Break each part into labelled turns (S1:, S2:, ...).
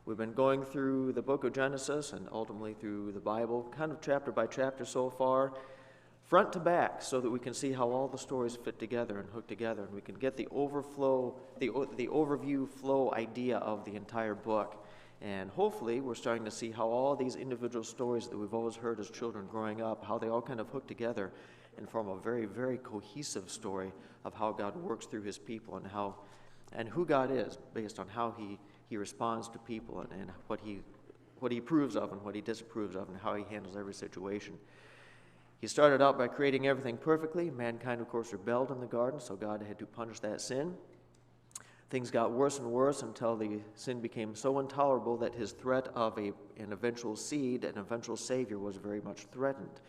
S1: We've been going through the book of Genesis and ultimately through the Bible, kind of chapter by chapter so far, front to back, so that we can see how all the stories fit together and hook together, and we can get the overview flow idea of the entire book. And hopefully we're starting to see how all these individual stories that we've always heard as children growing up, how they all kind of hook together and form a very, very cohesive story of how God works through his people and who God is based on how he responds to people and what he approves of and what he disapproves of and how he handles every situation. He started out by creating everything perfectly. Mankind, of course, rebelled in the garden, so God had to punish that sin. Things got worse and worse until the sin became so intolerable that his threat of an eventual seed, an eventual Savior, was very much threatened.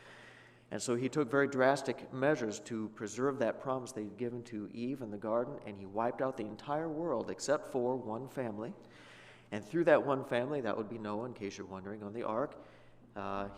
S1: And so he took very drastic measures to preserve that promise that he'd given to Eve in the garden, and he wiped out the entire world except for one family. And through that one family, that would be Noah, in case you're wondering, on the ark,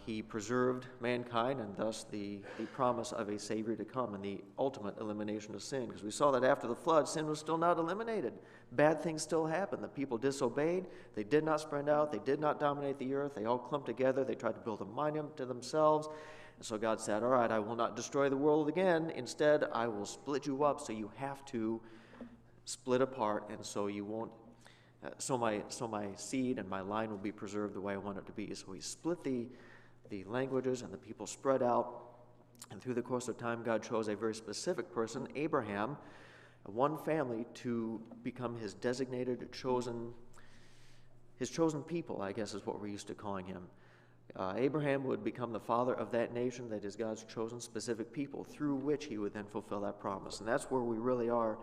S1: he preserved mankind and thus the promise of a Savior to come and the ultimate elimination of sin. Because we saw that after the flood, sin was still not eliminated. Bad things still happened. The people disobeyed. They did not spread out. They did not dominate the earth. They all clumped together. They tried to build a monument to themselves. And so God said, all right, I will not destroy the world again. Instead, I will split you up, so you have to split apart, and so you won't. So my seed and my line will be preserved the way I want it to be. So he split the languages, and the people spread out. And through the course of time, God chose a very specific person, Abraham, one family, to become his designated, chosen people, I guess is what we're used to calling him. Abraham would become the father of that nation that is God's chosen specific people, through which he would then fulfill that promise. And that's where we really are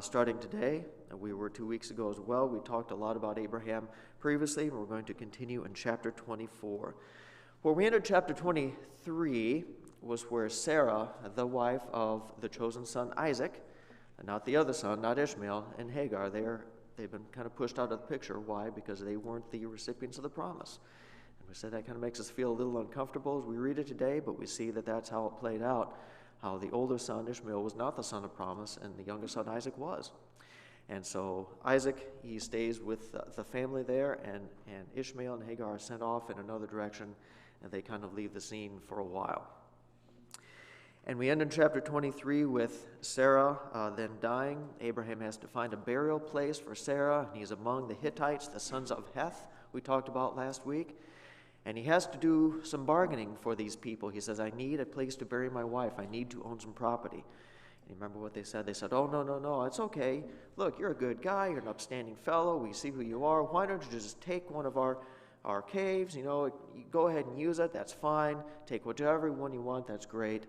S1: starting today. We were 2 weeks ago as well. We talked a lot about Abraham previously, and we're going to continue in chapter 24. Where we entered chapter 23 was where Sarah, the wife of the chosen son Isaac, and not the other son, not Ishmael, and Hagar, they've been kind of pushed out of the picture. Why? Because they weren't the recipients of the promise. We said that kind of makes us feel a little uncomfortable as we read it today, but we see that that's how it played out, how the older son, Ishmael, was not the son of promise, and the younger son, Isaac, was. And so Isaac, he stays with the family there, and Ishmael and Hagar are sent off in another direction, and they kind of leave the scene for a while. And we end in chapter 23 with Sarah then dying. Abraham has to find a burial place for Sarah, and he's among the Hittites, the sons of Heth, we talked about last week. And he has to do some bargaining for these people. He says, I need a place to bury my wife. I need to own some property. And you remember what they said? They said, oh, no, it's okay. Look, you're a good guy. You're an upstanding fellow. We see who you are. Why don't you just take one of our caves? You go ahead and use it. That's fine. Take whichever one you want. That's great.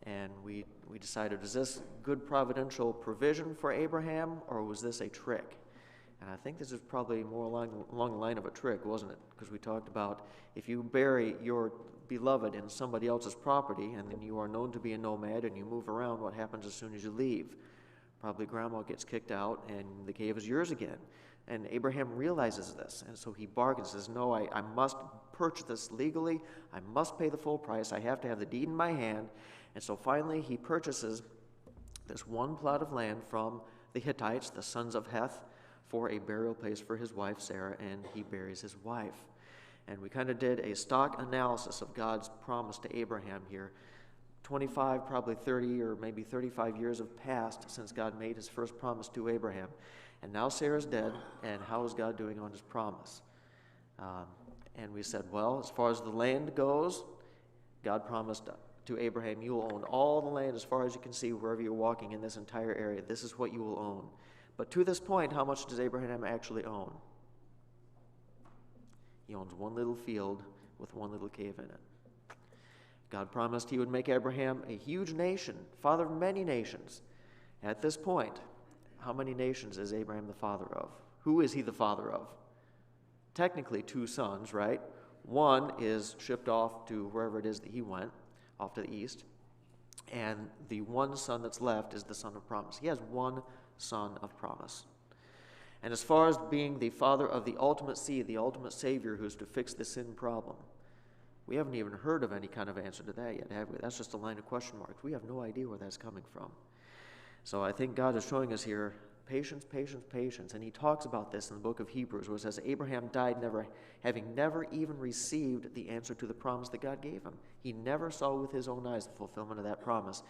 S1: And we decided, is this good providential provision for Abraham, or was this a trick? And I think this is probably more along the line of a trick, wasn't it? Because we talked about if you bury your beloved in somebody else's property and then you are known to be a nomad and you move around, what happens as soon as you leave? Probably grandma gets kicked out and the cave is yours again. And Abraham realizes this, and so he bargains, says, no, I must purchase this legally. I must pay the full price. I have to have the deed in my hand. And so finally he purchases this one plot of land from the Hittites, the sons of Heth, for a burial place for his wife, Sarah, and he buries his wife. And we kind of did a stock analysis of God's promise to Abraham here. 25, probably 30, or maybe 35 years have passed since God made his first promise to Abraham. And now Sarah's dead, and how is God doing on his promise? And we said, well, as far as the land goes, God promised to Abraham, you will own all the land as far as you can see wherever you're walking in this entire area. This is what you will own. But to this point, how much does Abraham actually own? He owns one little field with one little cave in it. God promised he would make Abraham a huge nation, father of many nations. At this point, how many nations is Abraham the father of? Who is he the father of? Technically 2 sons, right? One is shipped off to wherever it is that he went, off to the east. And the one son that's left is the son of promise. He has one son of promise. And as far as being the father of the ultimate seed, the ultimate Savior who's to fix the sin problem, we haven't even heard of any kind of answer to that yet, have we? That's just a line of question marks. We have no idea where that's coming from. So I think God is showing us here patience, patience, patience. And he talks about this in the book of Hebrews, where it says Abraham died having never even received the answer to the promise that God gave him. He never saw with his own eyes the fulfillment of that promise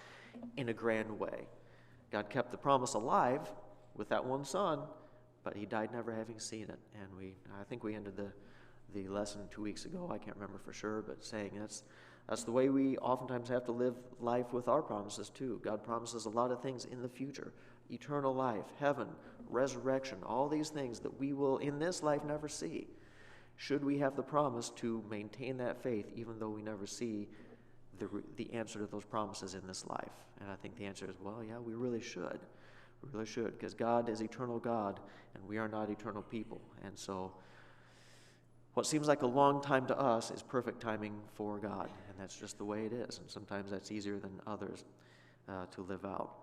S1: in a grand way. God kept the promise alive with that one son, but he died never having seen it. And I think we ended the lesson 2 weeks ago. I can't remember for sure, but saying that's the way we oftentimes have to live life with our promises too. God promises a lot of things in the future. Eternal life, heaven, resurrection, all these things that we will in this life never see. Should we have the promise to maintain that faith even though we never see the answer to those promises in this life? And I think the answer is, well, yeah, we really should. We really should, because God is eternal God, and we are not eternal people. And so what seems like a long time to us is perfect timing for God, and that's just the way it is. And sometimes that's easier than others to live out.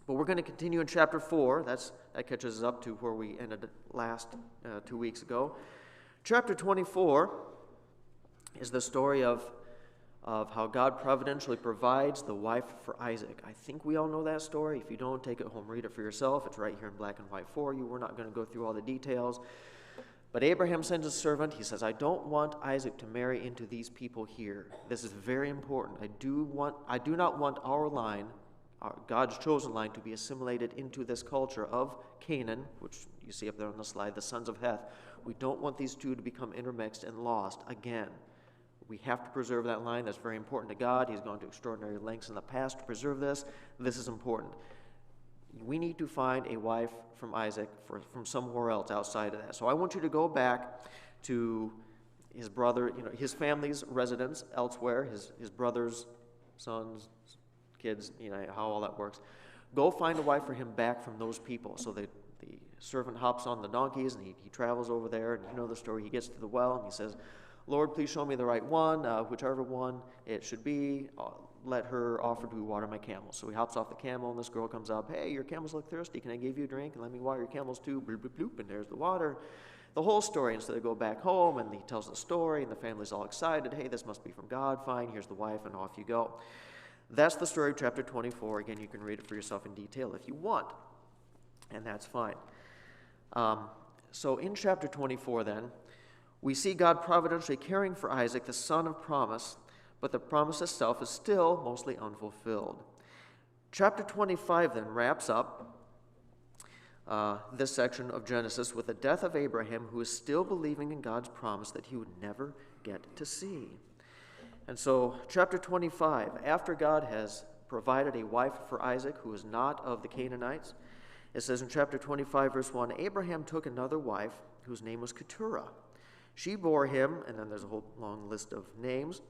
S1: But we're going to continue in chapter 4. That catches us up to where we ended last 2 weeks ago. Chapter 24 is the story of how God providentially provides the wife for Isaac. I think we all know that story. If you don't, take it home, read it for yourself. It's right here in black and white for you. We're not going to go through all the details. But Abraham sends his servant. He says, I don't want Isaac to marry into these people here. This is very important. I do not want our line, God's chosen line, to be assimilated into this culture of Canaan, which you see up there on the slide, the sons of Heth. We don't want these two to become intermixed and lost again. We have to preserve that line. That's very important to God. He's gone to extraordinary lengths in the past to preserve this. This is important. We need to find a wife from Isaac from somewhere else outside of that. So I want you to go back to his brother, his family's residence elsewhere, his brother's sons, kids, how all that works. Go find a wife for him back from those people. So the servant hops on the donkeys and he travels over there, and you know the story. He gets to the well and he says, Lord, please show me the right one, whichever one it should be. Let her offer to water my camels. So he hops off the camel, and this girl comes up. Hey, your camels look thirsty. Can I give you a drink? And let me water your camels too. Bloop, bloop, bloop, and there's the water. The whole story. And so they go back home, and he tells the story, and the family's all excited. Hey, this must be from God. Fine, here's the wife, and off you go. That's the story of chapter 24. Again, you can read it for yourself in detail if you want, and that's fine. So in chapter 24, then, we see God providentially caring for Isaac, the son of promise, but the promise itself is still mostly unfulfilled. Chapter 25 then wraps up this section of Genesis with the death of Abraham, who is still believing in God's promise that he would never get to see. And so chapter 25, after God has provided a wife for Isaac who is not of the Canaanites, it says in chapter 25, verse 1, Abraham took another wife whose name was Keturah. She bore him, and then there's a whole long list of names.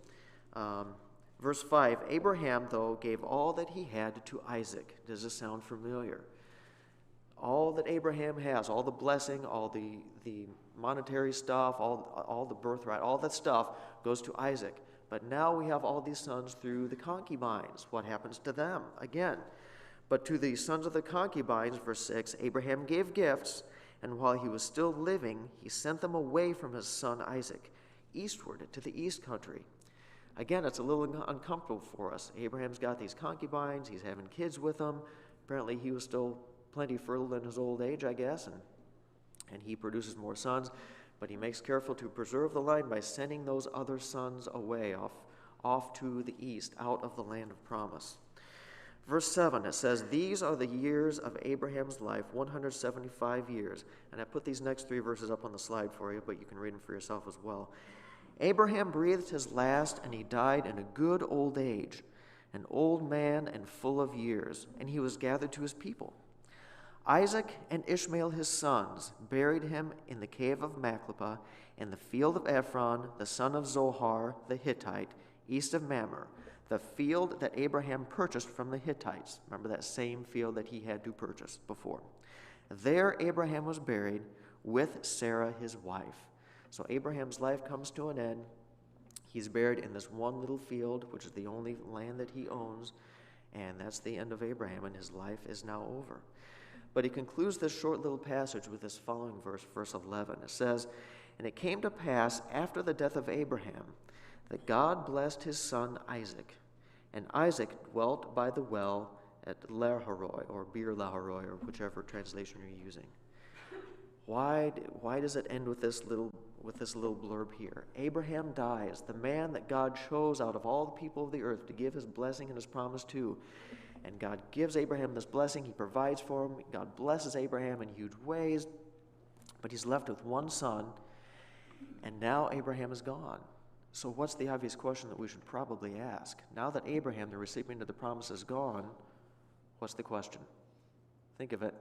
S1: Verse 5, Abraham, though, gave all that he had to Isaac. Does this sound familiar? All that Abraham has, all the blessing, all the monetary stuff, all the birthright, all that stuff goes to Isaac. But now we have all these sons through the concubines. What happens to them? Again, but to the sons of the concubines, verse 6, Abraham gave gifts, and while he was still living, he sent them away from his son Isaac, eastward to the east country. Again, it's a little uncomfortable for us. Abraham's got these concubines. He's having kids with them. Apparently, he was still plenty fertile in his old age, I guess, and he produces more sons. But he makes careful to preserve the line by sending those other sons away, off to the east, out of the land of promise. Verse 7, it says, These are the years of Abraham's life, 175 years. And I put these next 3 verses up on the slide for you, but you can read them for yourself as well. Abraham breathed his last, and he died in a good old age, an old man and full of years, and he was gathered to his people. Isaac and Ishmael his sons buried him in the cave of Machpelah, in the field of Ephron, the son of Zohar the Hittite, east of Mamre, the field that Abraham purchased from the Hittites. Remember that same field that he had to purchase before. There Abraham was buried with Sarah his wife. So Abraham's life comes to an end. He's buried in this one little field, which is the only land that he owns, and that's the end of Abraham, and his life is now over. But he concludes this short little passage with this following verse, verse 11. It says, And it came to pass after the death of Abraham that God blessed his son Isaac. And Isaac dwelt by the well at Laharoi or Bir Laharoi, or whichever translation you're using. Why does it end with this little blurb here? Abraham dies, the man that God chose out of all the people of the earth to give his blessing and his promise to. And God gives Abraham this blessing. He provides for him. God blesses Abraham in huge ways. But he's left with one son, and now Abraham is gone. So what's the obvious question that we should probably ask? Now that Abraham, the recipient of the promise, is gone, what's the question? Think of it.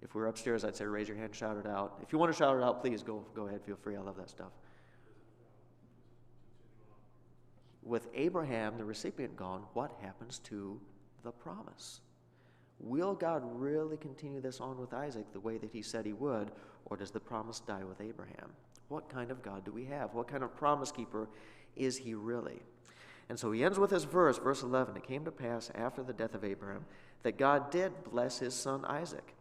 S1: If we were upstairs, I'd say raise your hand, shout it out. If you want to shout it out, please go ahead, feel free. I love that stuff. With Abraham, the recipient, gone, what happens to the promise? Will God really continue this on with Isaac the way that he said he would, or does the promise die with Abraham? What kind of God do we have? What kind of promise keeper is he really? And so he ends with this verse, verse 11. It came to pass after the death of Abraham that God did bless his son Isaac.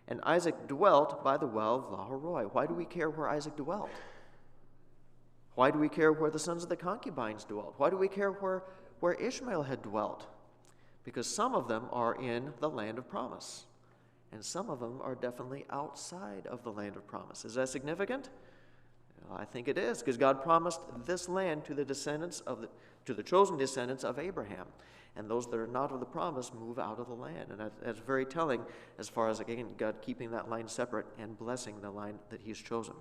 S1: And Isaac dwelt by the well of Laharoi. Why do we care where Isaac dwelt? Why do we care where the sons of the concubines dwelt? Why do we care where Ishmael had dwelt? Because some of them are in the land of promise, and some of them are definitely outside of the land of promise. Is that significant? I think it is, because God promised this land to the chosen descendants of Abraham. And those that are not of the promise move out of the land. And that's very telling as far as, again, God keeping that line separate and blessing the line that he's chosen.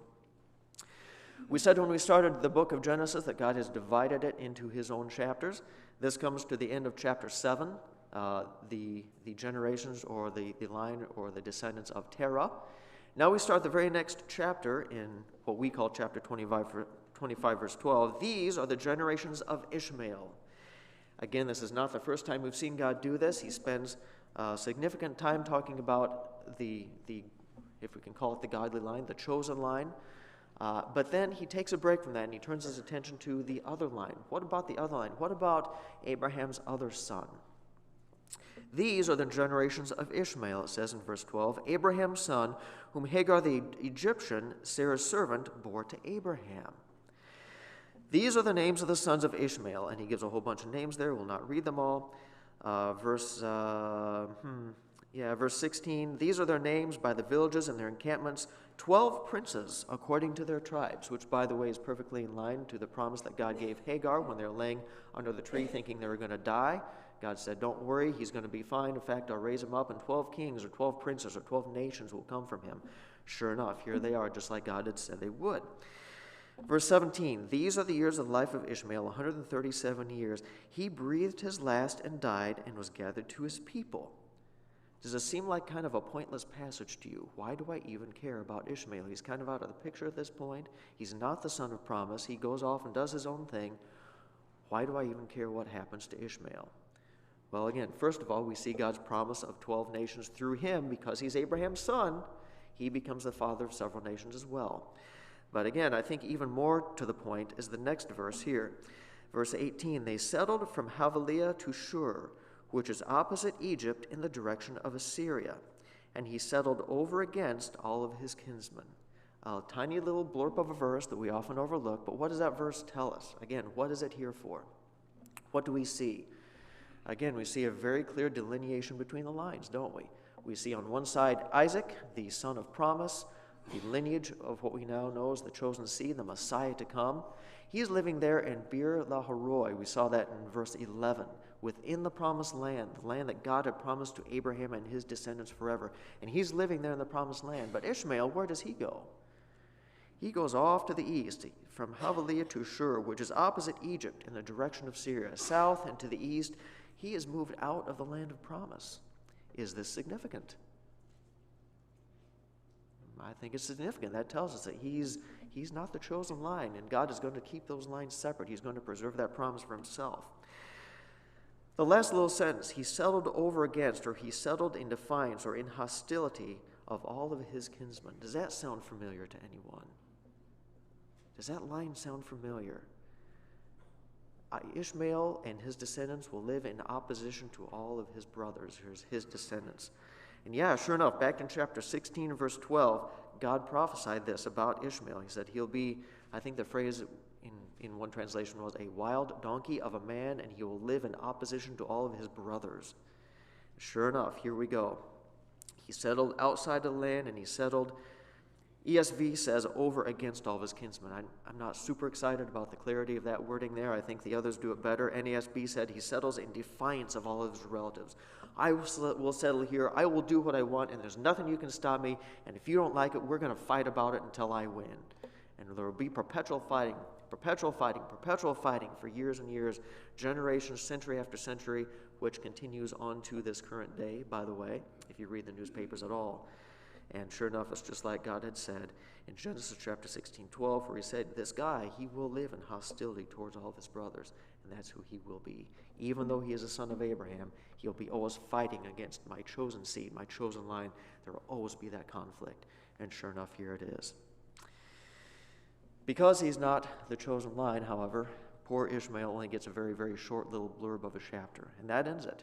S1: We said when we started the book of Genesis that God has divided it into his own chapters. This comes to the end of chapter 7, the generations or the line or the descendants of Terah. Now we start the very next chapter in what we call chapter 25 verse 12. These are the generations of Ishmael. Again, this is not the first time we've seen God do this. He spends significant time talking about the, if we can call it the godly line, the chosen line. But then he takes a break from that and he turns his attention to the other line. What about the other line? What about Abraham's other son? These are the generations of Ishmael, it says in verse 12, Abraham's son, whom Hagar the Egyptian, Sarah's servant, bore to Abraham. These are the names of the sons of Ishmael, and he gives a whole bunch of names there. We'll not read them all. Verse 16, these are their names by the villages and their encampments, 12 princes according to their tribes, which, by the way, is perfectly in line to the promise that God gave Hagar when they're laying under the tree thinking they were going to die. God said, don't worry, he's going to be fine. In fact, I'll raise him up, and 12 kings or 12 princes or 12 nations will come from him. Sure enough, here they are, just like God had said they would. Verse 17, these are the years of the life of Ishmael, 137 years. He breathed his last and died and was gathered to his people. Does it seem like kind of a pointless passage to you? Why do I even care about Ishmael? He's kind of out of the picture at this point. He's not the son of promise. He goes off and does his own thing. Why do I even care what happens to Ishmael? Well, again, first of all, we see God's promise of 12 nations through him. Because he's Abraham's son, he becomes the father of several nations as well. But again, I think even more to the point is the next verse here. Verse 18, they settled from Havilah to Shur, which is opposite Egypt in the direction of Assyria. And he settled over against all of his kinsmen. A tiny little blurb of a verse that we often overlook, but what does that verse tell us? Again, what is it here for? What do we see? Again, we see a very clear delineation between the lines, don't we? We see on one side Isaac, the son of promise, the lineage of what we now know as the chosen seed, the Messiah to come. He's living there in Bir Laharoi. We saw that in verse 11. Within the promised land, the land that God had promised to Abraham and his descendants forever. And he's living there in the promised land. But Ishmael, where does he go? He goes off to the east, from Havilah to Shur, which is opposite Egypt in the direction of Syria. South and to the east, he is moved out of the land of promise. Is this significant? I think it's significant. That tells us that he's not the chosen line, and God is going to keep those lines separate. He's going to preserve that promise for himself. The last little sentence, he settled over against, or he settled in defiance or in hostility of all of his kinsmen. Does that sound familiar to anyone? Does that line sound familiar? Ishmael and his descendants will live in opposition to all of his brothers, his descendants. And yeah, sure enough, back in chapter 16, verse 12, God prophesied this about Ishmael. He said he'll be, I think the phrase in one translation was, a wild donkey of a man, and he will live in opposition to all of his brothers. Sure enough, here we go. He settled outside the land, and he settled, ESV says, over against all of his kinsmen. I'm not super excited about the clarity of that wording there. I think the others do it better. NASB said he settles in defiance of all of his relatives. I will settle here. I will do what I want, and there's nothing you can stop me. And if you don't like it, we're going to fight about it until I win. And there will be perpetual fighting for years and years, generations, century after century, which continues on to this current day, by the way, if you read the newspapers at all. And sure enough, it's just like God had said in Genesis chapter 16:12, where he said, this guy, he will live in hostility towards all of his brothers, and that's who he will be. Even though he is a son of Abraham, he'll be always fighting against my chosen seed, my chosen line. There will always be that conflict. And sure enough, here it is. Because he's not the chosen line, however, poor Ishmael only gets a very, very short little blurb of a chapter, and that ends it.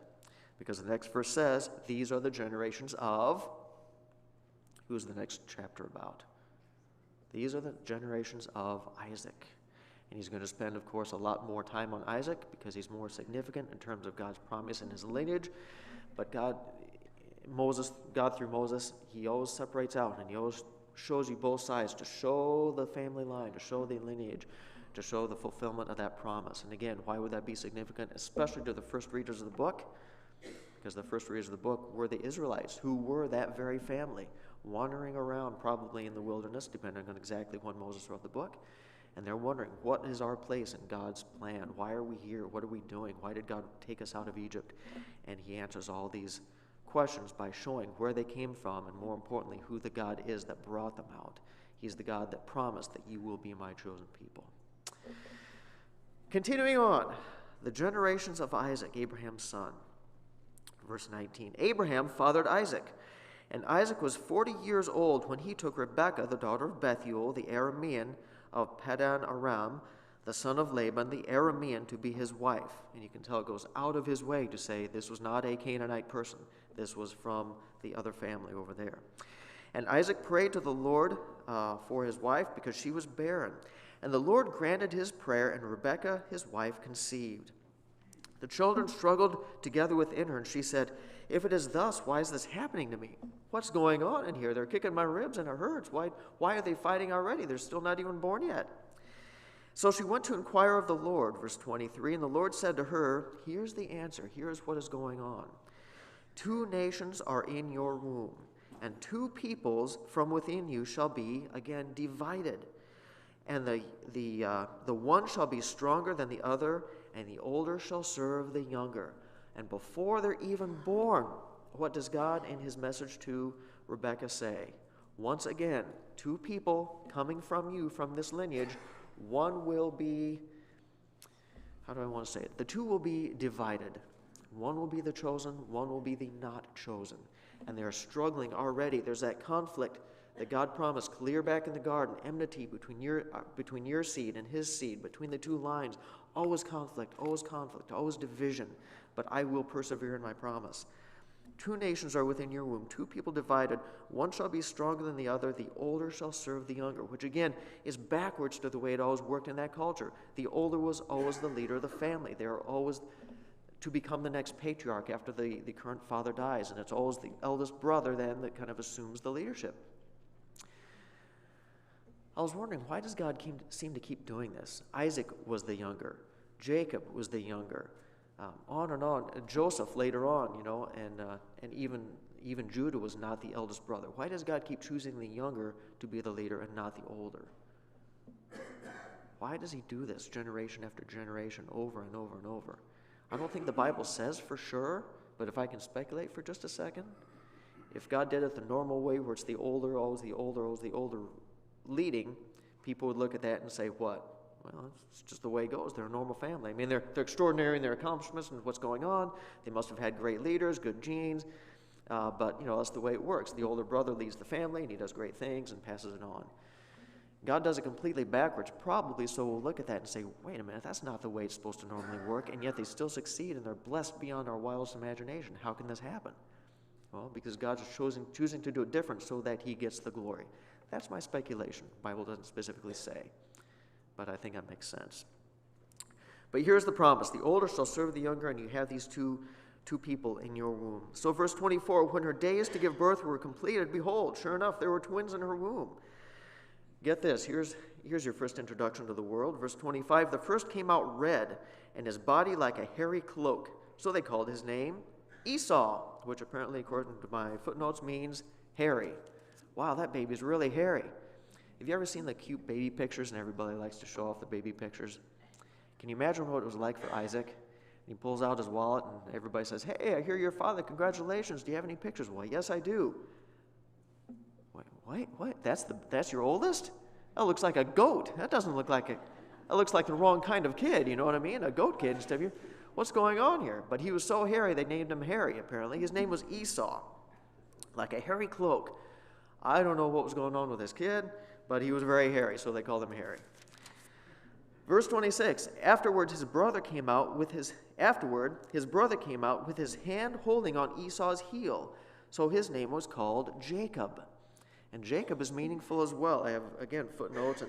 S1: Because the next verse says, these are the generations of... Who's the next chapter about? These are the generations of Isaac. And he's going to spend, of course, a lot more time on Isaac because he's more significant in terms of God's promise and his lineage. But God through Moses, he always separates out, and he always shows you both sides to show the family line, to show the lineage, to show the fulfillment of that promise. And again, why would that be significant? Especially to the first readers of the book, because the first readers of the book were the Israelites, who were that very family, wandering around probably in the wilderness, depending on exactly when Moses wrote the book. And they're wondering, what is our place in God's plan? Why are we here? What are we doing? Why did God take us out of Egypt? And he answers all these questions by showing where they came from, and more importantly, who the God is that brought them out. He's the God that promised that you will be my chosen people. Continuing on, the generations of Isaac, Abraham's son. Verse 19, Abraham fathered Isaac, and Isaac was 40 years old when he took Rebekah, the daughter of Bethuel, the Aramean of Paddan Aram, the son of Laban, the Aramean, to be his wife. And you can tell it goes out of his way to say this was not a Canaanite person. This was from the other family over there. And Isaac prayed to the Lord for his wife because she was barren. And the Lord granted his prayer, and Rebekah, his wife, conceived. The children struggled together within her, and she said, if it is thus, why is this happening to me? What's going on in here? They're kicking my ribs and it hurts. Why are they fighting already? They're still not even born yet. So she went to inquire of the Lord, verse 23, and the Lord said to her, here's the answer. Here's what is going on. 2 nations are in your womb, and 2 peoples from within you shall be, again, divided. And the one shall be stronger than the other, and the older shall serve the younger. And before they're even born, what does God in his message to Rebekah say? Once again, 2 people coming from you, from this lineage, one will be, how do I want to say it? The 2 will be divided. One will be the chosen, one will be the not chosen. And they're struggling already. There's that conflict that God promised clear back in the garden, enmity between your seed and his seed, between the 2 lines. Always conflict, always division. But I will persevere in my promise. 2 nations are within your womb, 2 people divided. One shall be stronger than the other. The older shall serve the younger, which again is backwards to the way it always worked in that culture. The older was always the leader of the family. They are always to become the next patriarch after the current father dies. And it's always the eldest brother then that kind of assumes the leadership. I was wondering, why does God seem to keep doing this? Isaac was the younger. Jacob was the younger. On and on. Joseph later on, and even Judah was not the eldest brother. Why does God keep choosing the younger to be the leader and not the older? Why does he do this generation after generation over and over and over? I don't think the Bible says for sure, but if I can speculate for just a second, if God did it the normal way where it's the older, always the older leading, people would look at that and say, what? Well, it's just the way it goes. They're a normal family. I mean, they're extraordinary in their accomplishments and what's going on. They must have had great leaders, good genes. But, that's the way it works. The older brother leads the family, and he does great things and passes it on. God does it completely backwards, probably, so we'll look at that and say, wait a minute, that's not the way it's supposed to normally work, and yet they still succeed, and they're blessed beyond our wildest imagination. How can this happen? Well, because God's choosing to do it different so that he gets the glory. That's my speculation. The Bible doesn't specifically say, but I think that makes sense. But here's the promise. The older shall serve the younger, and you have these two two people in your womb. So verse 24, when her days to give birth were completed, behold, sure enough, there were twins in her womb. Get this, here's your first introduction to the world. Verse 25, the first came out red, and his body like a hairy cloak. So they called his name Esau, which apparently, according to my footnotes, means hairy. Wow, that baby's really hairy. Have you ever seen the cute baby pictures, and everybody likes to show off the baby pictures? Can you imagine what it was like for Isaac? He pulls out his wallet, and everybody says, hey, I hear your father. Congratulations. Do you have any pictures? Well, yes, I do. Wait, what? That's your oldest? That looks like a goat. That doesn't look like that looks like the wrong kind of kid, you know what I mean? A goat kid instead of you. What's going on here? But he was so hairy, they named him Hairy, apparently. His name was Esau, like a hairy cloak. I don't know what was going on with this kid, but he was very hairy, so they called him Hairy. Verse 26, afterward his brother came out with his hand holding on Esau's heel, so his name was called Jacob. And Jacob is meaningful as well. I have, again, footnotes,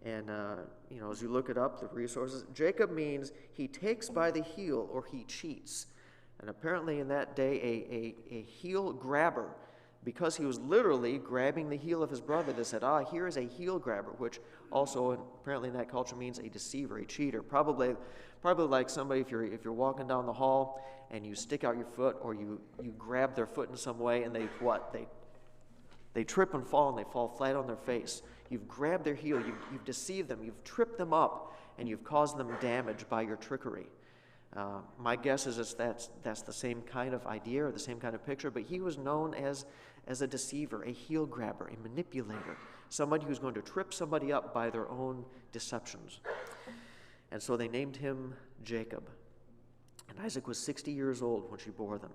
S1: and as you look it up, the resources. Jacob means he takes by the heel, or he cheats. And apparently in that day, a heel grabber, because he was literally grabbing the heel of his brother, they said, here is a heel grabber, which also apparently in that culture means a deceiver, a cheater. Probably like somebody, if you're walking down the hall and you stick out your foot, or you grab their foot in some way, and they trip and fall, and they fall flat on their face. You've grabbed their heel, you've deceived them, you've tripped them up, and you've caused them damage by your trickery. My guess is that's the same kind of idea or the same kind of picture, but he was known as a deceiver, a heel grabber, a manipulator, somebody who's going to trip somebody up by their own deceptions. And so they named him Jacob. And Isaac was 60 years old when she bore them.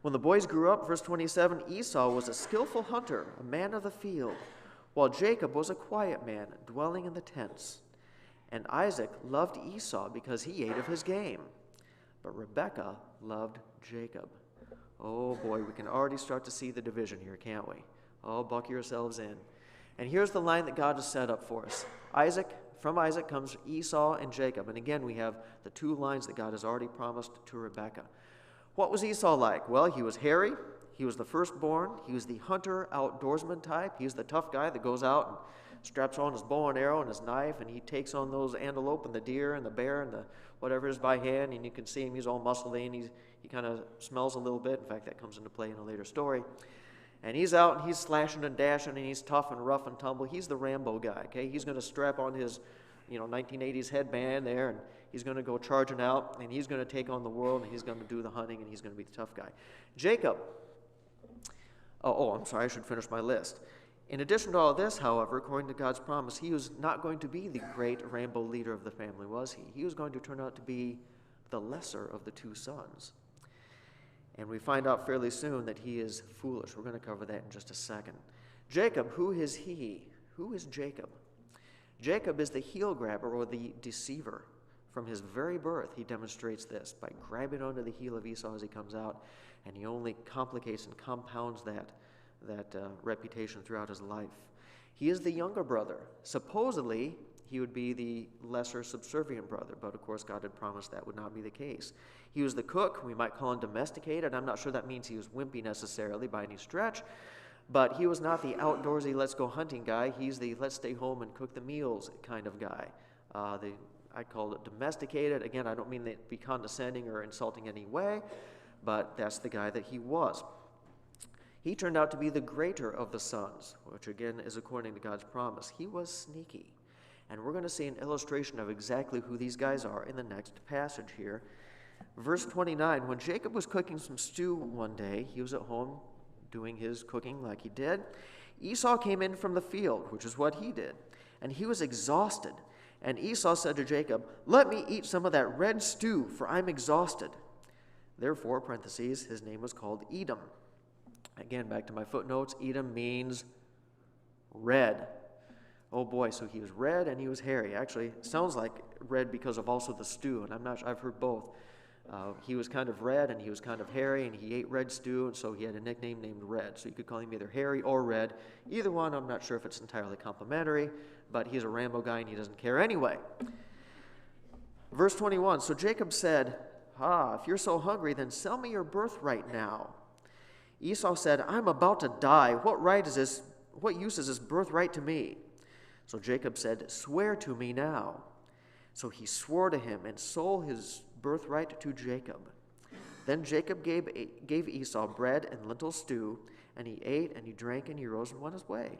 S1: When the boys grew up, verse 27, Esau was a skillful hunter, a man of the field, while Jacob was a quiet man, dwelling in the tents. And Isaac loved Esau because he ate of his game, but Rebekah loved Jacob. Oh boy, we can already start to see the division here, can't we? Oh, buckle yourselves in. And here's the line that God has set up for us. From Isaac comes Esau and Jacob. And again, we have the two lines that God has already promised to Rebekah. What was Esau like? Well, he was hairy. He was the firstborn. He was the hunter, outdoorsman type. He was the tough guy that goes out and straps on his bow and arrow and his knife, and he takes on those antelope and the deer and the bear and the whatever is by hand, and you can see him. He's all muscly, and he kind of smells a little bit. In fact, that comes into play in a later story. And he's out, and he's slashing and dashing, and he's tough and rough and tumble. He's the Rambo guy, okay? He's going to strap on his 1980s headband there, and he's going to go charging out, and he's going to take on the world, and he's going to do the hunting, and he's going to be the tough guy. Jacob, I'm sorry, I should finish my list. In addition to all this, however, according to God's promise, he was not going to be the great Rambo leader of the family, was he? He was going to turn out to be the lesser of the two sons. And we find out fairly soon that he is foolish. We're going to cover that in just a second. Jacob, who is he? Who is Jacob? Jacob is the heel grabber, or the deceiver. From his very birth, he demonstrates this by grabbing onto the heel of Esau as he comes out, and he only complicates and compounds that reputation throughout his life. He is the younger brother. Supposedly, he would be the lesser subservient brother, but of course God had promised that would not be the case. He was the cook. We might call him domesticated. I'm not sure that means he was wimpy necessarily by any stretch, but he was not the outdoorsy, let's go hunting guy. He's the let's stay home and cook the meals kind of guy. I call it domesticated. Again, I don't mean that to be condescending or insulting in any way, but that's the guy that he was. He turned out to be the greater of the sons, which again is according to God's promise. He was sneaky. And we're going to see an illustration of exactly who these guys are in the next passage here. Verse 29, when Jacob was cooking some stew one day, he was at home doing his cooking like he did. Esau came in from the field, which is what he did, and he was exhausted. And Esau said to Jacob, "Let me eat some of that red stew, for I'm exhausted." Therefore, parentheses, his name was called Edom. Again, back to my footnotes, Edom means red. Oh boy, so he was red and he was hairy. Actually, it sounds like red because of also the stew, and I'm not sure, I've heard both. He was kind of red and he was kind of hairy, and he ate red stew, and so he had a nickname named Red. So you could call him either hairy or red. Either one, I'm not sure if it's entirely complimentary, but he's a Rambo guy and he doesn't care anyway. Verse 21, so Jacob said, if you're so hungry, then sell me your birthright now. Esau said, I'm about to die. What right is this? What use is this birthright to me? So Jacob said, swear to me now. So he swore to him and sold his birthright to Jacob. Then Jacob gave Esau bread and lentil stew, and he ate and he drank and he rose and went his way.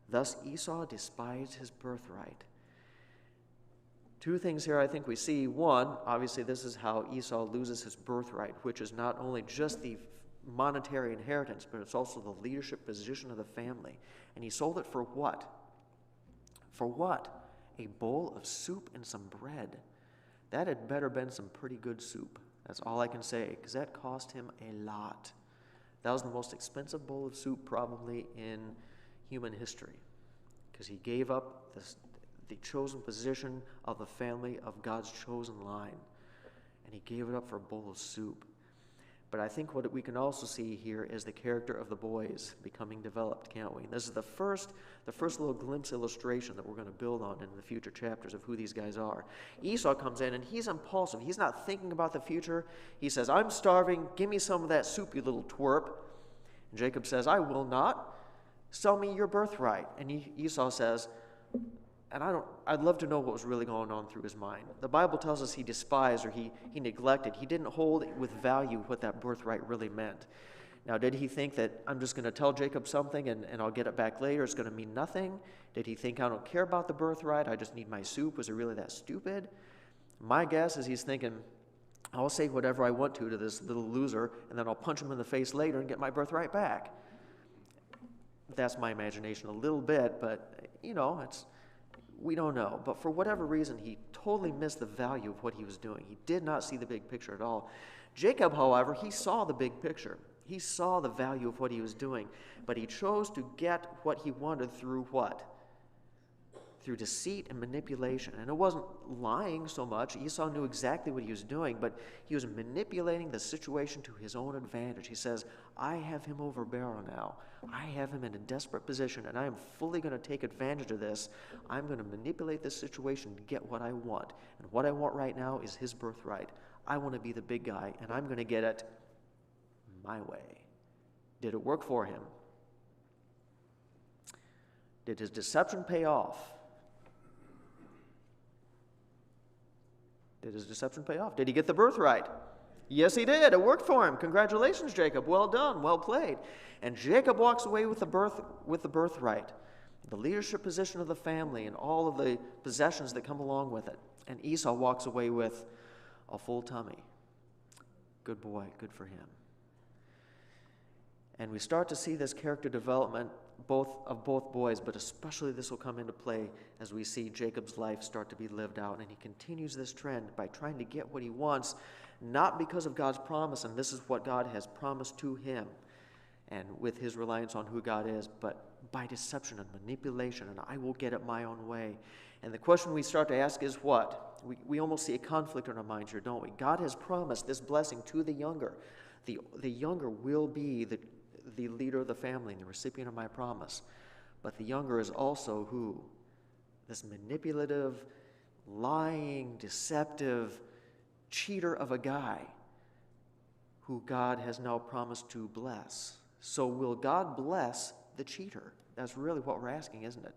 S1: Thus Esau despised his birthright. Two things here I think we see. One, obviously this is how Esau loses his birthright, which is not only just the monetary inheritance, but it's also the leadership position of the family. And he sold it for what? For what? A bowl of soup and some bread. That had better been some pretty good soup. That's all I can say, because that cost him a lot. That was the most expensive bowl of soup probably in human history, because he gave up the chosen position of the family of God's chosen line, and he gave it up for a bowl of soup. But I think what we can also see here is the character of the boys becoming developed, can't we? And this is the first little glimpse illustration that we're going to build on in the future chapters of who these guys are. Esau comes in and he's impulsive. He's not thinking about the future. He says, I'm starving. Give me some of that soup, you little twerp. And Jacob says, I will not. Sell me your birthright. And Esau says, and I'd love to know what was really going on through his mind. The Bible tells us he despised, or he neglected. He didn't hold with value what that birthright really meant. Now, did he think that I'm just going to tell Jacob something and I'll get it back later? It's going to mean nothing? Did he think I don't care about the birthright? I just need my soup? Was it really that stupid? My guess is he's thinking, I'll say whatever I want to this little loser, and then I'll punch him in the face later and get my birthright back. That's my imagination a little bit, but, we don't know. But for whatever reason, he totally missed the value of what he was doing. He did not see the big picture at all. Jacob, however, he saw the big picture. He saw the value of what he was doing. But he chose to get what he wanted through what? Through deceit and manipulation. And it wasn't lying so much. Esau knew exactly what he was doing, but he was manipulating the situation to his own advantage. He says, I have him over barrel now. I have him in a desperate position, and I am fully going to take advantage of this. I'm going to manipulate this situation to get what I want. And what I want right now is his birthright. I want to be the big guy, and I'm going to get it my way. Did it work for him? Did his deception pay off? Did his deception pay off? Did he get the birthright? Yes, he did. It worked for him. Congratulations, Jacob. Well done. Well played. And Jacob walks away with the birthright, the leadership position of the family, and all of the possessions that come along with it. And Esau walks away with a full tummy. Good boy. Good for him. And we start to see this character development of both boys, but especially this will come into play as we see Jacob's life start to be lived out. And he continues this trend by trying to get what he wants, not because of God's promise, and this is what God has promised to him, and with his reliance on who God is, but by deception and manipulation, and I will get it my own way. And the question we start to ask is what? We almost see a conflict in our minds here, don't we? God has promised this blessing to the younger. The younger will be the leader of the family and the recipient of my promise. But the younger is also who? This manipulative, lying, deceptive cheater of a guy who God has now promised to bless. So will God bless the cheater? That's really what we're asking, isn't it?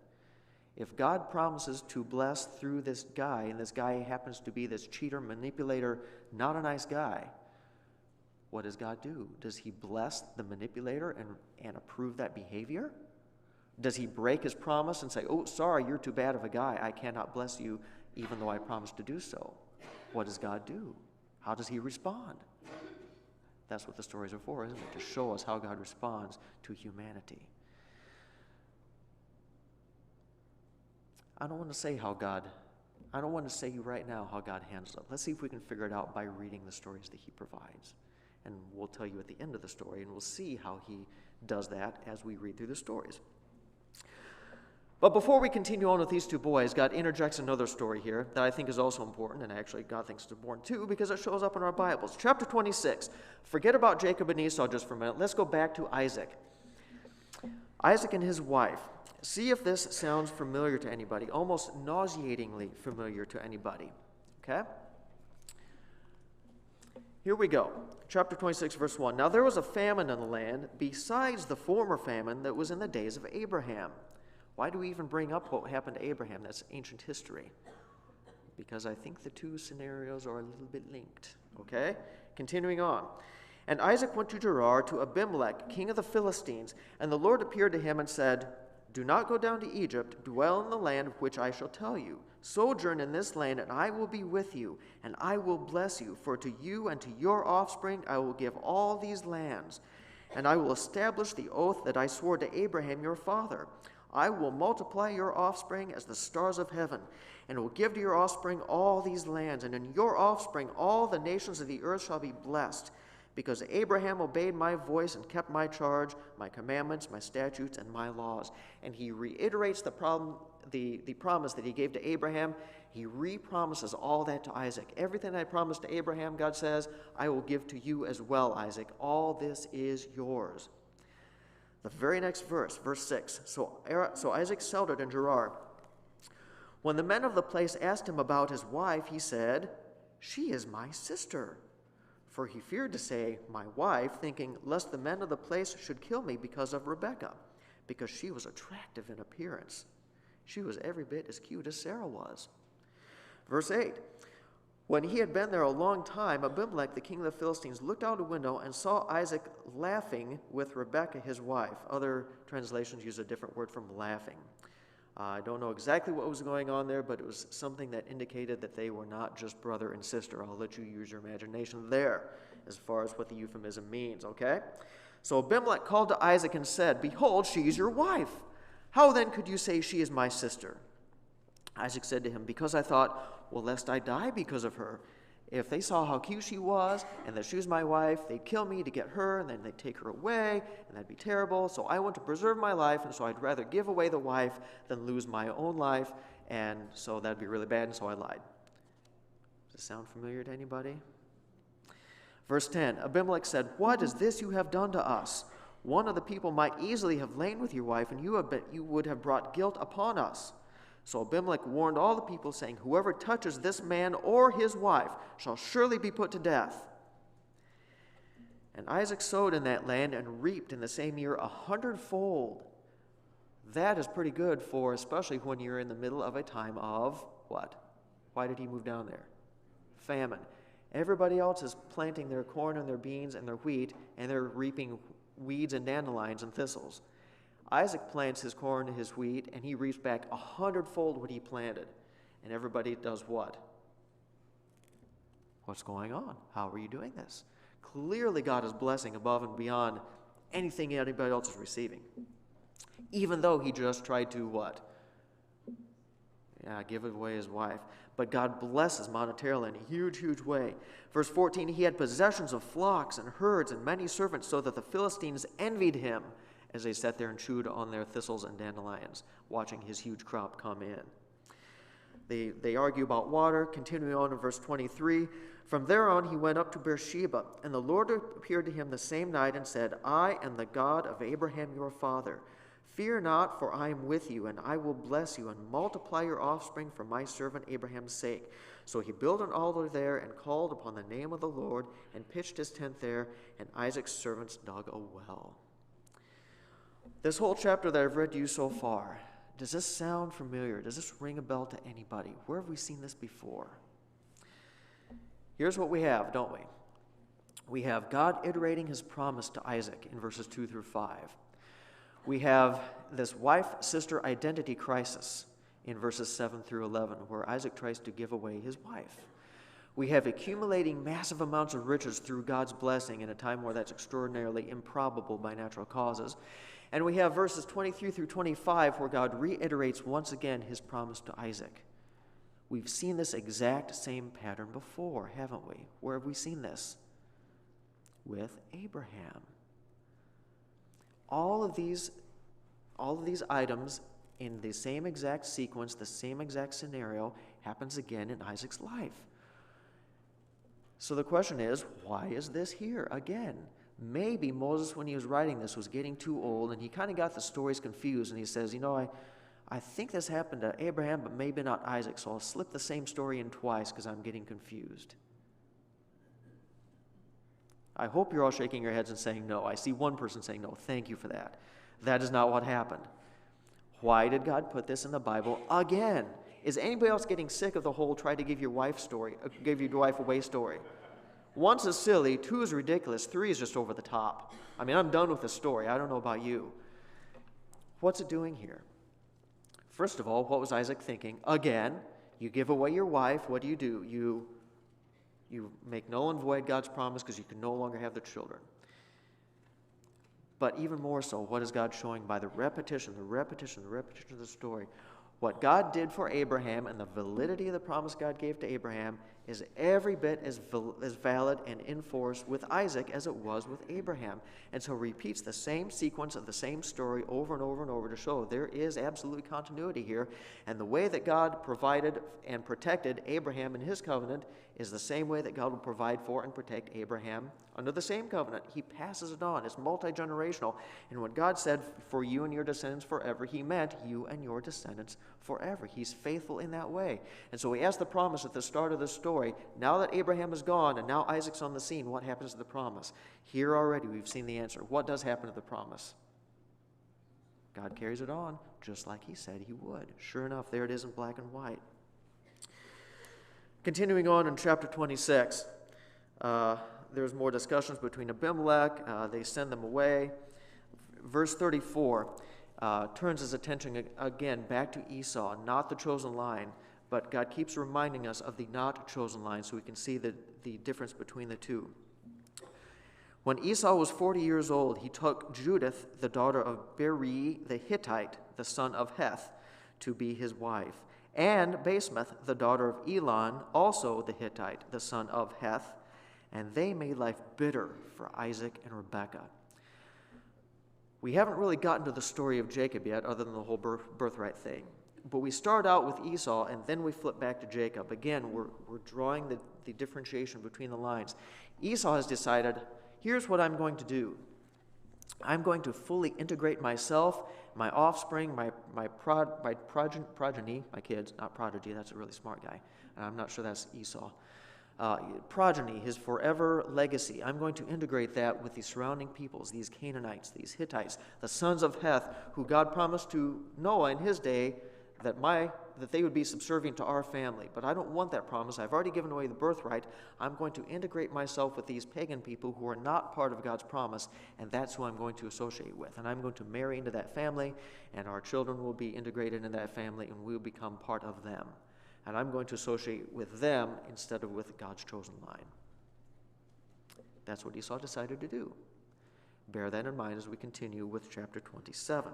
S1: If God promises to bless through this guy, and this guy happens to be this cheater, manipulator, not a nice guy, what does God do? Does he bless the manipulator and approve that behavior? Does he break his promise and say, oh, sorry, you're too bad of a guy. I cannot bless you even though I promised to do so? What does God do? How does he respond? That's what the stories are for, isn't it? To show us how God responds to humanity. I don't want to say right now how God handles it. Let's see if we can figure it out by reading the stories that he provides. And we'll tell you at the end of the story, and we'll see how he does that as we read through the stories. But before we continue on with these two boys, God interjects another story here that I think is also important, and actually God thinks it's important too, because it shows up in our Bibles. Chapter 26. Forget about Jacob and Esau just for a minute. Let's go back to Isaac. Isaac and his wife. See if this sounds familiar to anybody, almost nauseatingly familiar to anybody. Okay? Here we go. Chapter 26, verse 1. Now there was a famine in the land besides the former famine that was in the days of Abraham. Why do we even bring up what happened to Abraham? That's ancient history. Because I think the two scenarios are a little bit linked. Okay? Continuing on. And Isaac went to Gerar to Abimelech, king of the Philistines, and the Lord appeared to him and said, do not go down to Egypt, dwell in the land of which I shall tell you. Sojourn in this land, and I will be with you, and I will bless you. For to you and to your offspring I will give all these lands, and I will establish the oath that I swore to Abraham your father. I will multiply your offspring as the stars of heaven, and will give to your offspring all these lands, and in your offspring all the nations of the earth shall be blessed. Because Abraham obeyed my voice and kept my charge, my commandments, my statutes, and my laws. And he reiterates the promise that he gave to Abraham. He re-promises all that to Isaac. Everything I promised to Abraham, God says, I will give to you as well, Isaac. All this is yours. The very next verse, verse 6. So Isaac settled in Gerar. When the men of the place asked him about his wife, he said, she is my sister. For he feared to say, my wife, thinking, lest the men of the place should kill me because of Rebekah, because she was attractive in appearance. She was every bit as cute as Sarah was. Verse 8, when he had been there a long time, Abimelech, the king of the Philistines, looked out a window and saw Isaac laughing with Rebekah, his wife. Other translations use a different word from laughing. I don't know exactly what was going on there, but it was something that indicated that they were not just brother and sister. I'll let you use your imagination there as far as what the euphemism means, okay? So Abimelech called to Isaac and said, behold, she is your wife. How then could you say she is my sister? Isaac said to him, because I thought, well, lest I die because of her. If they saw how cute she was and that she was my wife, they'd kill me to get her, and then they'd take her away, and that'd be terrible. So I want to preserve my life, and so I'd rather give away the wife than lose my own life, and so that'd be really bad, and so I lied. Does this sound familiar to anybody? Verse 10, Abimelech said, what is this you have done to us? One of the people might easily have lain with your wife, and you would have brought guilt upon us. So Abimelech warned all the people, saying, whoever touches this man or his wife shall surely be put to death. And Isaac sowed in that land and reaped in the same year 100-fold. That is pretty good for, especially when you're in the middle of a time of what? Why did he move down there? Famine. Everybody else is planting their corn and their beans and their wheat, and they're reaping weeds and dandelions and thistles. Isaac plants his corn and his wheat, and he reaps back 100-fold what he planted. And everybody does what? What's going on? How are you doing this? Clearly God is blessing above and beyond anything anybody else is receiving. Even though he just tried to what? Give away his wife. But God blesses monetarily in a huge, huge way. Verse 14, he had possessions of flocks and herds and many servants, so that the Philistines envied him as they sat there and chewed on their thistles and dandelions, watching his huge crop come in. They argue about water. Continuing on in verse 23, from there on he went up to Beersheba, and the Lord appeared to him the same night and said, I am the God of Abraham your father. Fear not, for I am with you, and I will bless you and multiply your offspring for my servant Abraham's sake. So he built an altar there and called upon the name of the Lord and pitched his tent there, and Isaac's servants dug a well. This whole chapter that I've read to you so far, does this sound familiar? Does this ring a bell to anybody? Where have we seen this before? Here's what we have, don't we? We have God iterating his promise to Isaac in verses 2 through 5. We have this wife-sister identity crisis in verses 7 through 11, where Isaac tries to give away his wife. We have accumulating massive amounts of riches through God's blessing in a time where that's extraordinarily improbable by natural causes. And we have verses 23 through 25 where God reiterates once again his promise to Isaac. We've seen this exact same pattern before, haven't we? Where have we seen this? With Abraham. All of these items in the same exact sequence, the same exact scenario, happens again in Isaac's life. So the question is, why is this here again? Maybe Moses, when he was writing this, was getting too old, and he kind of got the stories confused, and he says, I think this happened to Abraham, but maybe not Isaac, so I'll slip the same story in twice because I'm getting confused. I hope you're all shaking your heads and saying no. I see one person saying no. Thank you for that. That is not what happened. Why did God put this in the Bible again? Is anybody else getting sick of the whole try to give your wife away story? Once is silly, two is ridiculous, three is just over the top. I mean, I'm done with the story. I don't know about you. What's it doing here? First of all, what was Isaac thinking? Again, you give away your wife, what do? You make null and void God's promise because you can no longer have the children. But even more so, what is God showing by the repetition of the story? What God did for Abraham and the validity of the promise God gave to Abraham is every bit as valid and in force with Isaac as it was with Abraham. And so repeats the same sequence of the same story over and over and over to show there is absolute continuity here. And the way that God provided and protected Abraham in his covenant is the same way that God will provide for and protect Abraham under the same covenant. He passes it on. It's multi-generational. And when God said, for you and your descendants forever, he meant you and your descendants forever. He's faithful in that way. And so he asked the promise at the start of the story. Now that Abraham is gone and now Isaac's on the scene, what happens to the promise? Here already we've seen the answer. What does happen to the promise? God carries it on just like he said he would. Sure enough, there it is in black and white. Continuing on in chapter 26, there's more discussions between Abimelech. They send them away. Verse 34 turns his attention again back to Esau, not the chosen line, but God keeps reminding us of the not chosen line so we can see the difference between the two. When Esau was 40 years old, he took Judith, the daughter of Beri the Hittite, the son of Heth, to be his wife, and Basemath, the daughter of Elon, also the Hittite, the son of Heth, and they made life bitter for Isaac and Rebekah. We haven't really gotten to the story of Jacob yet, other than the whole birthright thing. But we start out with Esau, and then we flip back to Jacob. Again, we're drawing the differentiation between the lines. Esau has decided, here's what I'm going to do. I'm going to fully integrate myself, my offspring, my progeny, my kids, not prodigy, that's a really smart guy. I'm not sure that's Esau. Progeny, his forever legacy. I'm going to integrate that with the surrounding peoples, these Canaanites, these Hittites, the sons of Heth, who God promised to Noah in his day that they would be subservient to our family. But I don't want that promise. I've already given away the birthright. I'm going to integrate myself with these pagan people who are not part of God's promise, and that's who I'm going to associate with. And I'm going to marry into that family, and our children will be integrated in that family, and we'll become part of them. And I'm going to associate with them instead of with God's chosen line. That's what Esau decided to do. Bear that in mind as we continue with chapter 27.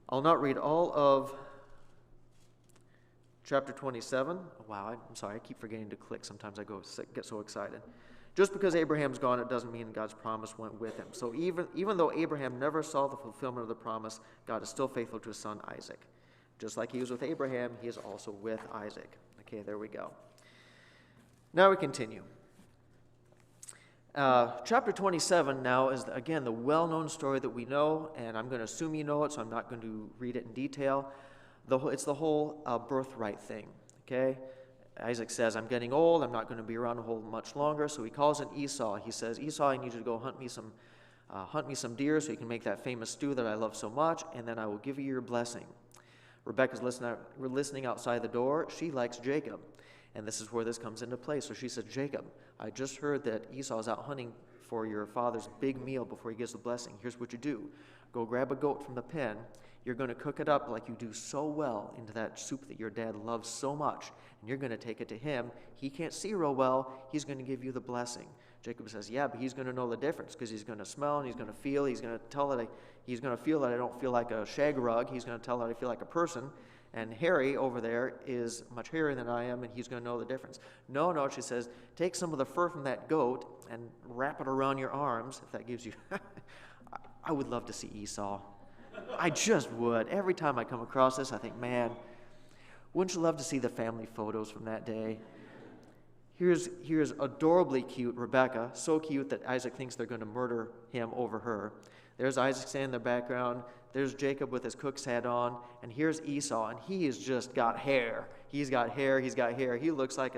S1: I'll not read all of chapter 27. Wow, I'm sorry, I keep forgetting to click. Sometimes I get so excited. Just because Abraham's gone, it doesn't mean God's promise went with him. So even though Abraham never saw the fulfillment of the promise, God is still faithful to his son Isaac. Just like he was with Abraham, he is also with Isaac. Okay, there we go. Now we continue. Chapter 27 now is, again, the well-known story that we know, and I'm going to assume you know it, so I'm not going to read it in detail. It's the whole birthright thing, okay? Isaac says, I'm getting old, I'm not going to be around a whole much longer, so he calls in Esau. He says, Esau, I need you to go hunt me some deer so you can make that famous stew that I love so much, and then I will give you your blessing. Rebekah's listening outside the door. She likes Jacob. And this is where this comes into play. So she said, Jacob, I just heard that Esau's out hunting for your father's big meal before he gives the blessing. Here's what you do. Go grab a goat from the pen. You're going to cook it up like you do so well into that soup that your dad loves so much. And you're going to take it to him. He can't see real well. He's going to give you the blessing. Jacob says, yeah, but he's going to know the difference because he's going to smell and he's going to feel. He's going to feel that I don't feel like a shag rug. He's going to tell that I feel like a person. And Harry over there is much hairier than I am, and he's going to know the difference. No, she says, take some of the fur from that goat and wrap it around your arms, if that gives you... I would love to see Esau. I just would. Every time I come across this, I think, man, wouldn't you love to see the family photos from that day? Here's adorably cute Rebekah, so cute that Isaac thinks they're going to murder him over her. There's Isaac standing in the background. There's Jacob with his cook's hat on. And here's Esau, and he has just got hair. He's got hair. He looks like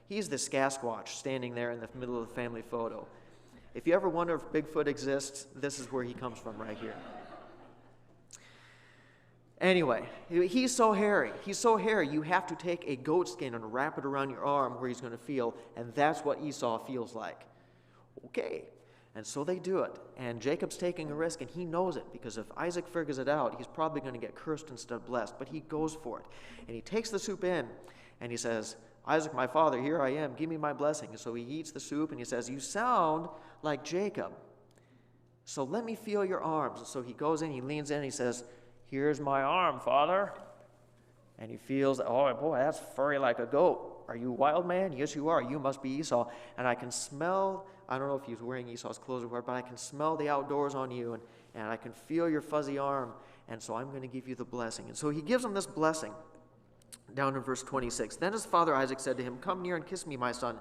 S1: He's the Sasquatch standing there in the middle of the family photo. If you ever wonder if Bigfoot exists, this is where he comes from right here. Anyway, he's so hairy. He's so hairy, you have to take a goat skin and wrap it around your arm where he's going to feel, and that's what Esau feels like. Okay. And so they do it. And Jacob's taking a risk, and he knows it, because if Isaac figures it out, he's probably going to get cursed instead of blessed. But he goes for it. And he takes the soup in, and he says, Isaac, my father, here I am. Give me my blessing. And so he eats the soup, and he says, you sound like Jacob. So let me feel your arms. And so he goes in, he leans in, and he says, here's my arm, father. And he feels, oh, boy, that's furry like a goat. Are you a wild man? Yes, you are. You must be Esau. And I can smell, I don't know if he was wearing Esau's clothes or what, but I can smell the outdoors on you, and I can feel your fuzzy arm, and so I'm going to give you the blessing. And so he gives him this blessing down in verse 26. Then his father Isaac said to him, come near and kiss me, my son.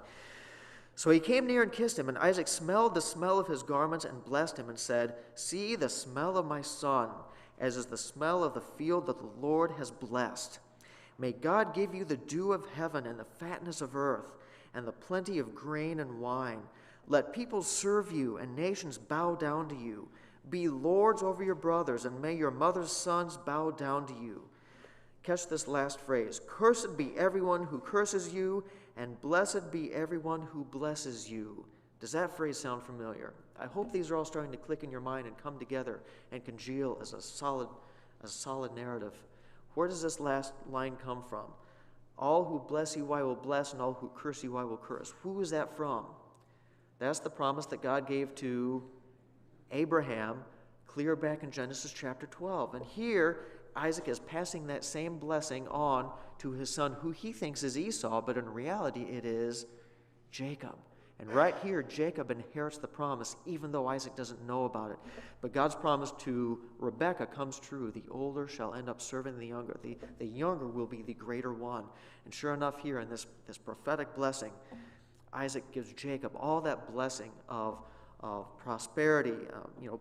S1: So he came near and kissed him, and Isaac smelled the smell of his garments and blessed him and said, see the smell of my son, as is the smell of the field that the Lord has blessed. May God give you the dew of heaven and the fatness of earth and the plenty of grain and wine. Let people serve you and nations bow down to you. Be lords over your brothers, and may your mother's sons bow down to you. Catch this last phrase. Cursed be everyone who curses you, and blessed be everyone who blesses you. Does that phrase sound familiar? I hope these are all starting to click in your mind and come together and congeal as a solid narrative. Where does this last line come from? All who bless you I will bless, and all who curse you I will curse. Who is that from? That's the promise that God gave to Abraham clear back in Genesis chapter 12. And here, Isaac is passing that same blessing on to his son, who he thinks is Esau, but in reality it is Jacob. And right here, Jacob inherits the promise, even though Isaac doesn't know about it. But God's promise to Rebekah comes true. The older shall end up serving the younger. The younger will be the greater one. And sure enough, here in this prophetic blessing, Isaac gives Jacob all that blessing of prosperity,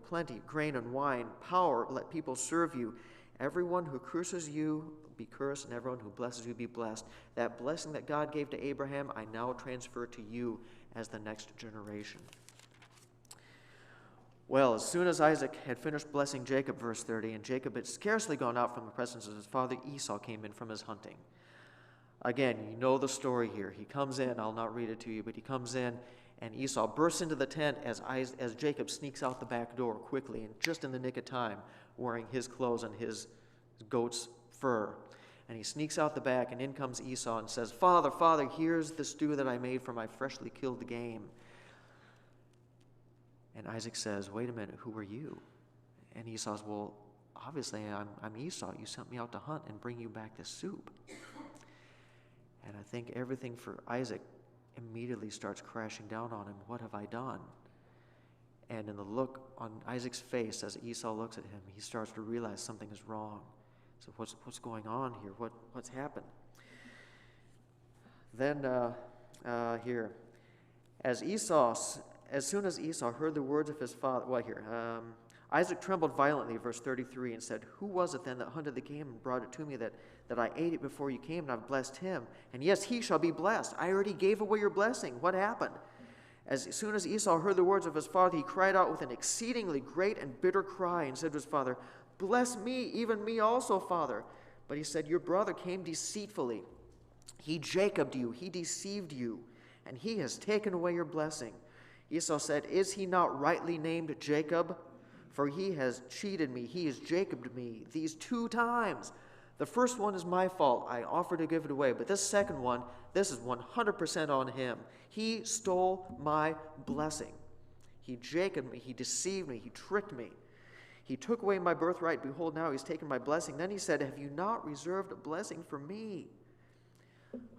S1: plenty, grain and wine, power, let people serve you. Everyone who curses you be cursed, and everyone who blesses you be blessed. That blessing that God gave to Abraham, I now transfer to you as the next generation. Well, as soon as Isaac had finished blessing Jacob, verse 30, and Jacob had scarcely gone out from the presence of his father, Esau came in from his hunting. Again, you know the story here. He comes in, I'll not read it to you, but he comes in, and Esau bursts into the tent as Jacob sneaks out the back door quickly, and just in the nick of time, wearing his clothes and his goat's fur. And he sneaks out the back, and in comes Esau and says, Father, Father, here's the stew that I made for my freshly killed game. And Isaac says, wait a minute, who are you? And Esau says, well, obviously I'm Esau. You sent me out to hunt and bring you back this soup. And I think everything for Isaac immediately starts crashing down on him. What have I done? And in the look on Isaac's face as Esau looks at him, he starts to realize something is wrong. So what's going on here? What's happened? Then here, as soon as Esau heard the words of his father, Isaac trembled violently, verse 33, and said, who was it then that hunted the game and brought it to me that I ate it before you came, and I've blessed him? And yes, he shall be blessed. I already gave away your blessing. What happened? As soon as Esau heard the words of his father, he cried out with an exceedingly great and bitter cry and said to his father, bless me, even me also, Father. But he said, your brother came deceitfully. He Jacobed you, he deceived you, and he has taken away your blessing. Esau said, is he not rightly named Jacob? For he has cheated me, he has Jacobed me these 2 times. The first one is my fault. I offered to give it away. But this second one, this is 100% on him. He stole my blessing. He Jacobed me, he deceived me, he tricked me. He took away my birthright. Behold, now he's taken my blessing. Then he said, have you not reserved a blessing for me?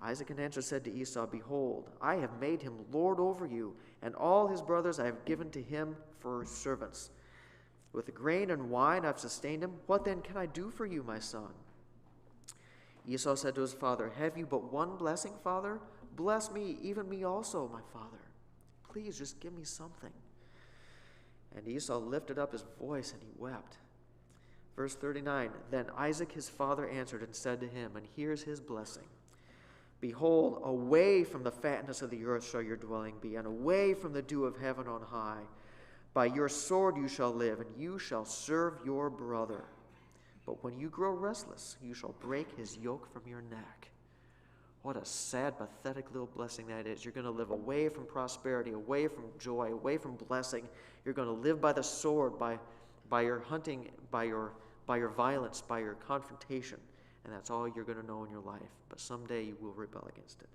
S1: Isaac in answer said to Esau, behold, I have made him lord over you, and all his brothers I have given to him for servants. With the grain and wine I've sustained him. What then can I do for you, my son? Esau said to his father, have you but one blessing, Father? Bless me, even me also, my father. Please just give me something. And Esau lifted up his voice and he wept. Verse 39, then Isaac his father answered and said to him, and here's his blessing. Behold, away from the fatness of the earth shall your dwelling be, and away from the dew of heaven on high. By your sword you shall live, and you shall serve your brother. But when you grow restless, you shall break his yoke from your neck. What a sad, pathetic little blessing that is. You're going to live away from prosperity, away from joy, away from blessing. You're going to live by the sword, by your hunting, by your violence, by your confrontation. And that's all you're going to know in your life. But someday you will rebel against it.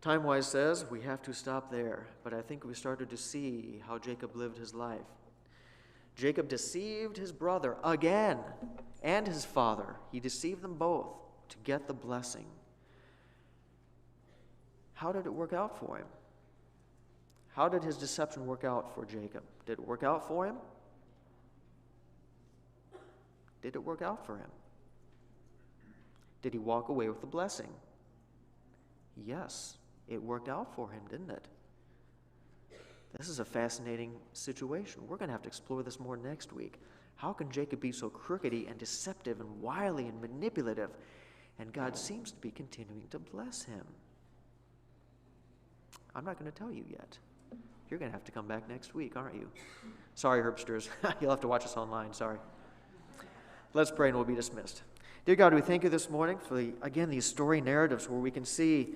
S1: Time-wise says we have to stop there. But I think we started to see how Jacob lived his life. Jacob deceived his brother again and his father. He deceived them both to get the blessing. How did it work out for him? How did his deception work out for Jacob? Did it work out for him? Did it work out for him? Did he walk away with the blessing? Yes, it worked out for him, didn't it? This is a fascinating situation. We're going to have to explore this more next week. How can Jacob be so crookedy and deceptive and wily and manipulative, and God seems to be continuing to bless him? I'm not going to tell you yet. You're going to have to come back next week, aren't you? Sorry, Herbsters. You'll have to watch us online. Sorry. Let's pray and we'll be dismissed. Dear God, we thank you this morning for, again, these story narratives where we can see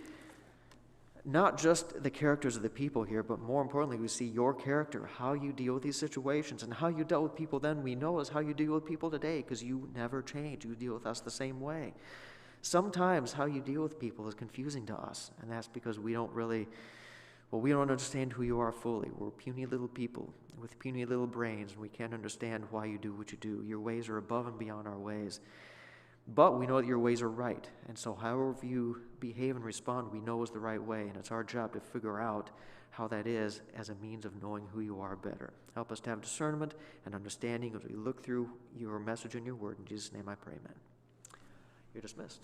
S1: not just the characters of the people here, but more importantly, we see your character, how you deal with these situations, and how you dealt with people then we know is how you deal with people today, because you never change. You deal with us the same way. Sometimes how you deal with people is confusing to us, and that's because we don't understand who you are fully. We're puny little people with puny little brains, and we can't understand why you do what you do. Your ways are above and beyond our ways. But we know that your ways are right, and so however you behave and respond, we know is the right way, and it's our job to figure out how that is as a means of knowing who you are better. Help us to have discernment and understanding as we look through your message and your word. In Jesus' name I pray, amen. You're dismissed.